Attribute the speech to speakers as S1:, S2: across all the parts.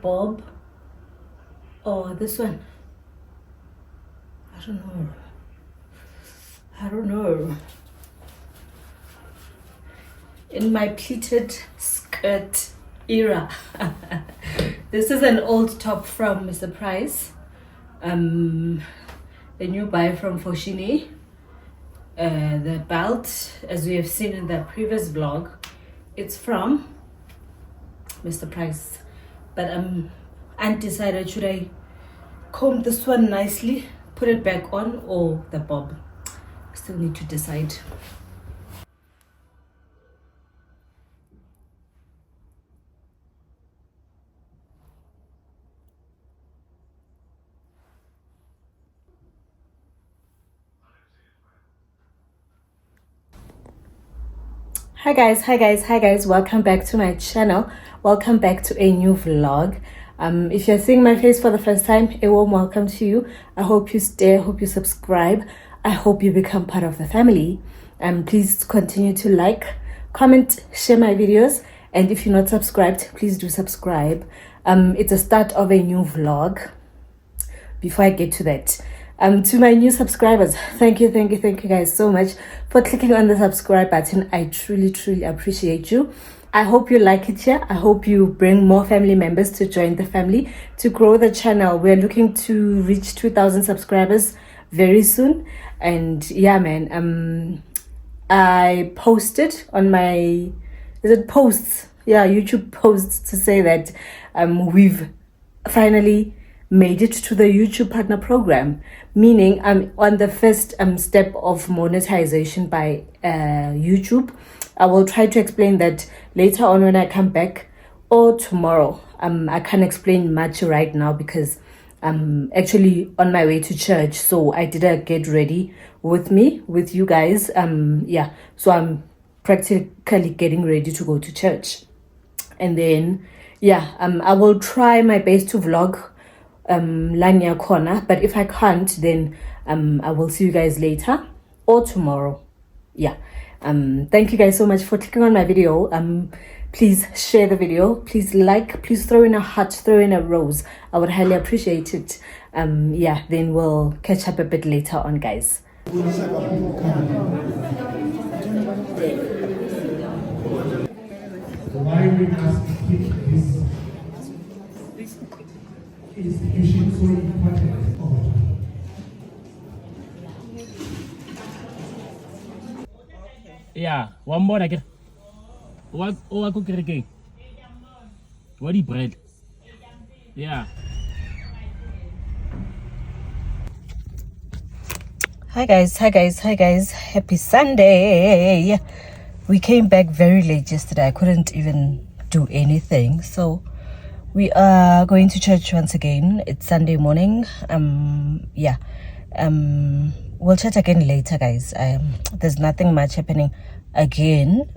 S1: bulb or this one? I don't know. In my pleated skirt era. This is an old top from Mr. Price. A new buy from Foschini. The belt, as we have seen in the previous vlog, it's from Mr. Price. But I'm undecided, should I comb this one nicely, put it back on, or the bob? Still need to decide. Hi guys, welcome back to my channel. Welcome back to a new vlog. If you're seeing my face for the first time, a warm welcome to you. I hope you stay, I hope you subscribe, I hope you become part of the family. Please continue to like, comment, share my videos, and if you're not subscribed, please do subscribe. It's the start of a new vlog. Before I get to that, to my new subscribers, thank you guys so much for clicking on the subscribe button. I truly appreciate you. I hope you like it here. I hope you bring more family members to join the family, to grow the channel. We're looking to reach 2,000 subscribers very soon. And yeah, man, I posted on my, YouTube posts to say that we've finally made it to the YouTube partner program, meaning I'm on the first step of monetization by YouTube. I will try to explain that later on when I come back, or tomorrow. I can't explain much right now because I'm actually on my way to church, so I didn't get ready with you guys. So I'm practically getting ready to go to church, and then I will try my best to vlog Lanya corner, but if I can't, then I will see you guys later or tomorrow. Thank you guys so much for clicking on my video. Please share the video, please like, please throw in a heart, throw in a rose. I would highly appreciate it. Then we'll catch up a bit later on, guys.
S2: Why we must keep this institution so important.
S3: Yeah, one more again. What cook again? What do you bread? Yeah.
S1: Hi guys, happy Sunday. We came back very late yesterday. I couldn't even do anything, so we are going to church once again. It's Sunday morning. We'll chat again later, guys. There's nothing much happening again.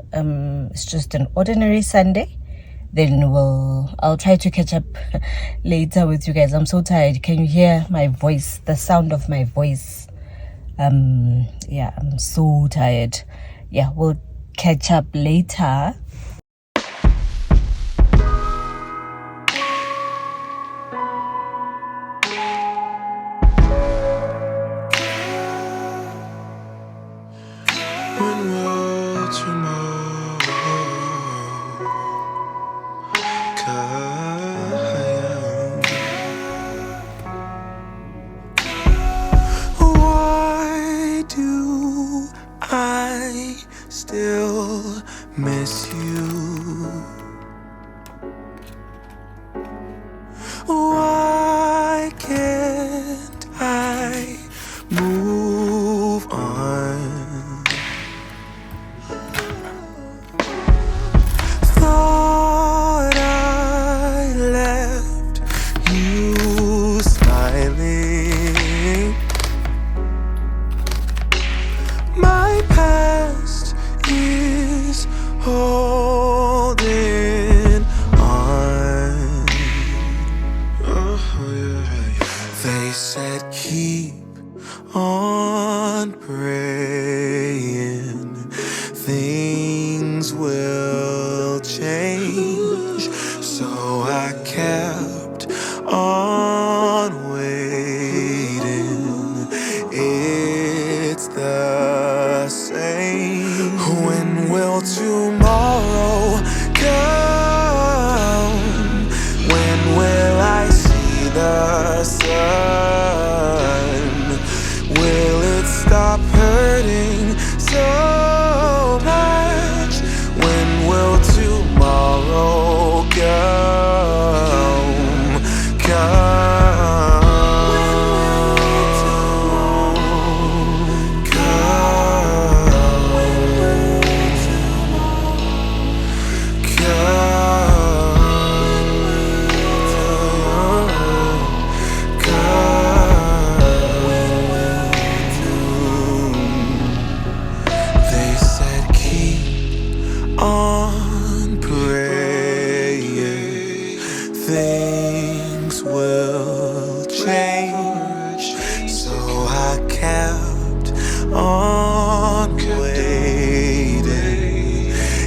S1: It's just an ordinary Sunday. Then I'll try to catch up later with you guys. I'm so tired. Can you hear my voice, the sound of my voice? I'm so tired. We'll catch up later.
S4: Why do I still miss you? Why can't I move on? Thought I left you smiling. My past is all the same. When will tomorrow come? When will I see the sun? Will it stop hurting so much? When will tomorrow come? On praying, things will change. So I kept on waiting.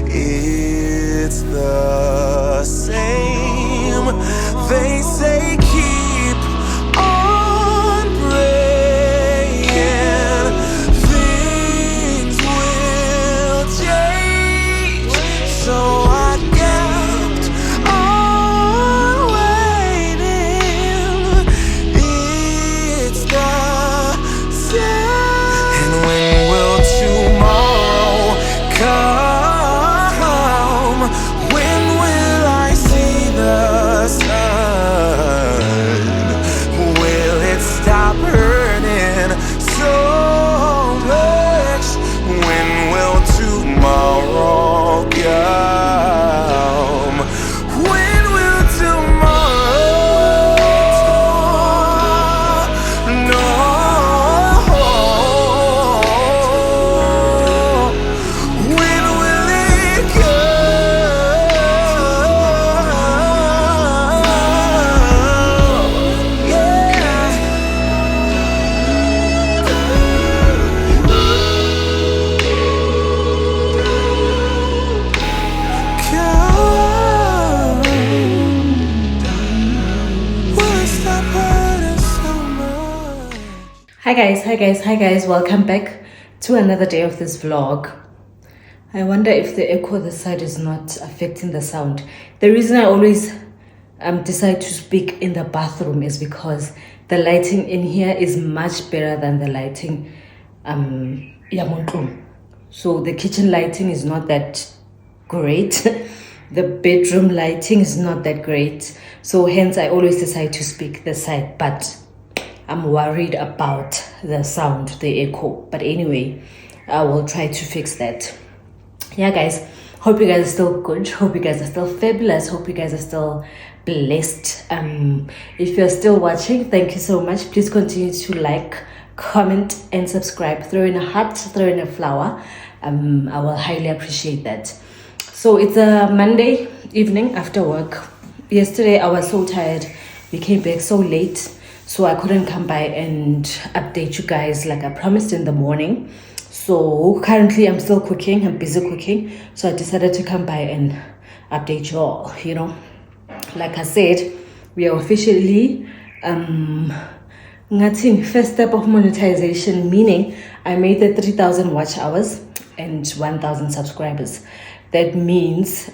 S4: It's the same. They say keep on praying, things will change. So I kept on waiting. It's the same. And when will tomorrow come? When will I see the sun? Will it stop hurting so much? When will tomorrow come? When will tomorrow? No. When will it come? Yeah.
S1: Hi guys, welcome back to another day of this vlog. I wonder if the echo this side is not affecting the sound. The reason I always decide to speak in the bathroom is because the lighting in here is much better than the lighting yamontlung. So the kitchen lighting is not that great. The bedroom lighting is not that great. So hence I always decide to speak this side, but I'm worried about the sound, the echo. But anyway, I will try to fix that. Yeah, guys, hope you guys are still good. Hope you guys are still fabulous. Hope you guys are still blessed. If you're still watching, thank you so much. Please continue to like, comment, and subscribe. Throw in a heart, throw in a flower. I will highly appreciate that. So it's a Monday evening after work. Yesterday I was so tired. We came back so late, so I couldn't come by and update you guys like I promised in the morning. So currently I'm still cooking. I'm busy cooking. So I decided to come by and update you all. You know, like I said, we are officially first step of monetization, meaning I made the 3,000 watch hours and 1,000 subscribers. That means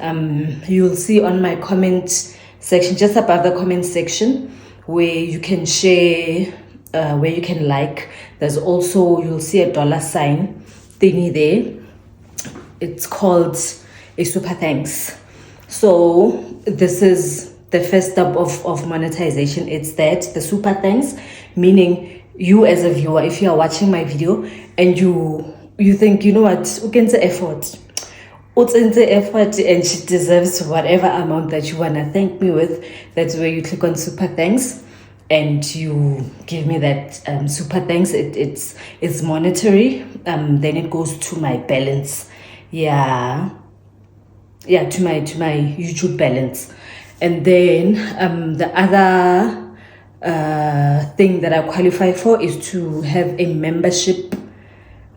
S1: you'll see on my comment section, just above the comment section, where you can share, where you can like. There's also, you'll see a $sign thingy there. It's called a super thanks. So this is the first step of monetization. It's that, the super thanks, meaning you as a viewer, if you are watching my video and you think, you know what, you can say effort. What's in the effort and she deserves whatever amount that you want to thank me with. That's where you click on super thanks and you give me that super thanks. It's monetary. Then it goes to my balance. Yeah, to my YouTube balance. And then the other thing that I qualify for is to have a membership.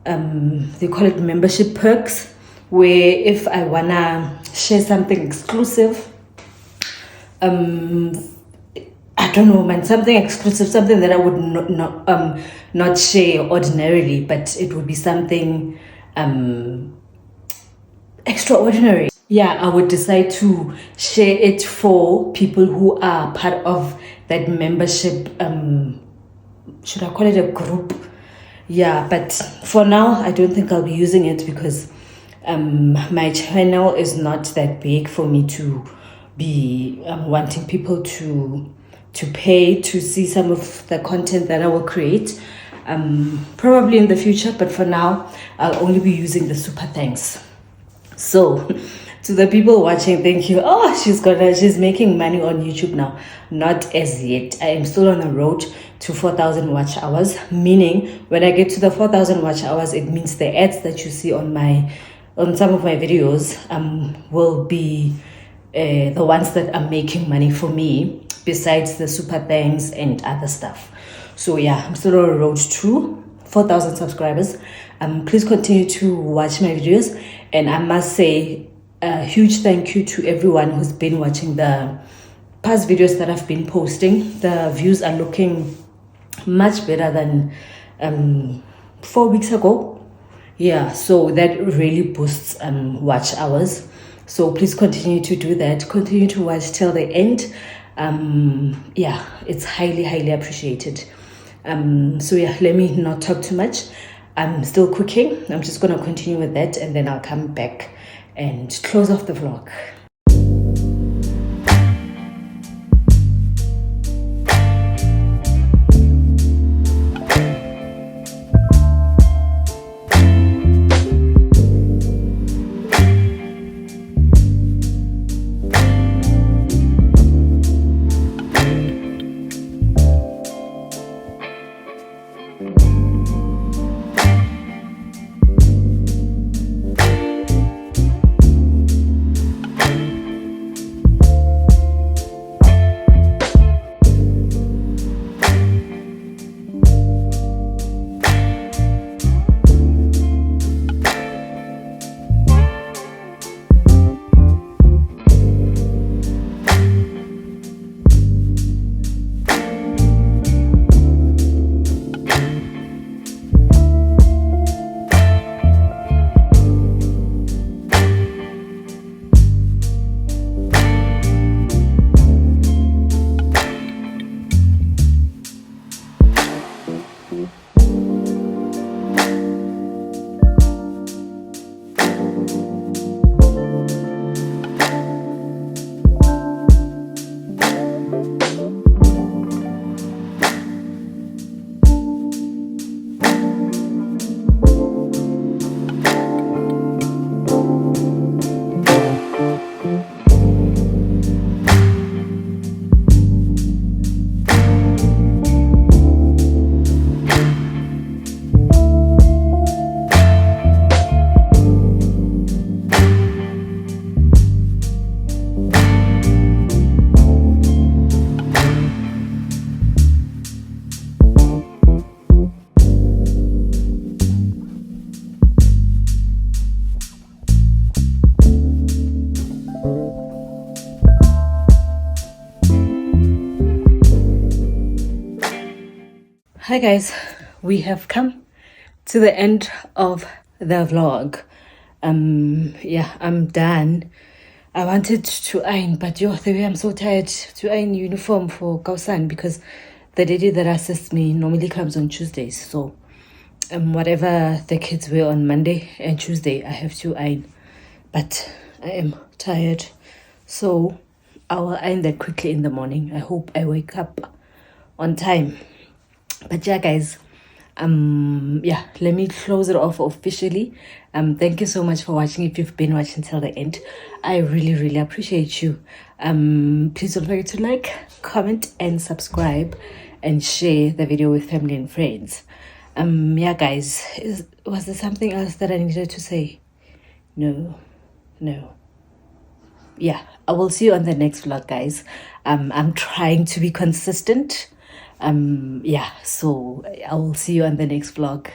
S1: They call it membership perks, where if I wanna share something exclusive, I don't know, man, something exclusive, something that I would not share ordinarily, but it would be something extraordinary. Yeah, I would decide to share it for people who are part of that membership. Should I call it a group? Yeah, but for now, I don't think I'll be using it because my channel is not that big for me to be wanting people to pay to see some of the content that I will create. Probably in the future, but for now, I'll only be using the super thanks. So, to the people watching, thank you. Oh, she's making money on YouTube now. Not as yet. I am still on the road to 4,000 watch hours. Meaning, when I get to the 4,000 watch hours, it means the ads that you see on some of my videos will be the ones that are making money for me, besides the super thanks and other stuff. So yeah, I'm still on the road to 4,000 subscribers. Please continue to watch my videos, and I must say a huge thank you to everyone who's been watching the past videos that I've been posting. The views are looking much better than 4 weeks ago. Yeah, so that really boosts watch hours. So please continue to do that. Continue to watch till the end. Yeah, it's highly appreciated. So yeah, let me not talk too much. I'm still cooking. I'm just gonna continue with that, and then I'll come back and close off the vlog. Hi guys, we have come to the end of the vlog. Yeah, I'm done. I wanted to iron, but the way I'm so tired to iron uniform for Kausan, because the lady that assists me normally comes on Tuesdays. So whatever the kids wear on Monday and Tuesday, I have to iron. But I am tired, so I will iron that quickly in the morning. I hope I wake up on time. But yeah guys, yeah, let me close it off officially. Thank you so much for watching. If you've been watching till the end, I really appreciate you. Please don't forget to like, comment and subscribe, and share the video with family and friends. Yeah guys, was there something else that I needed to say? No. Yeah, I will see you on the next vlog guys. I'm trying to be consistent. Yeah, so I will see you on the next vlog.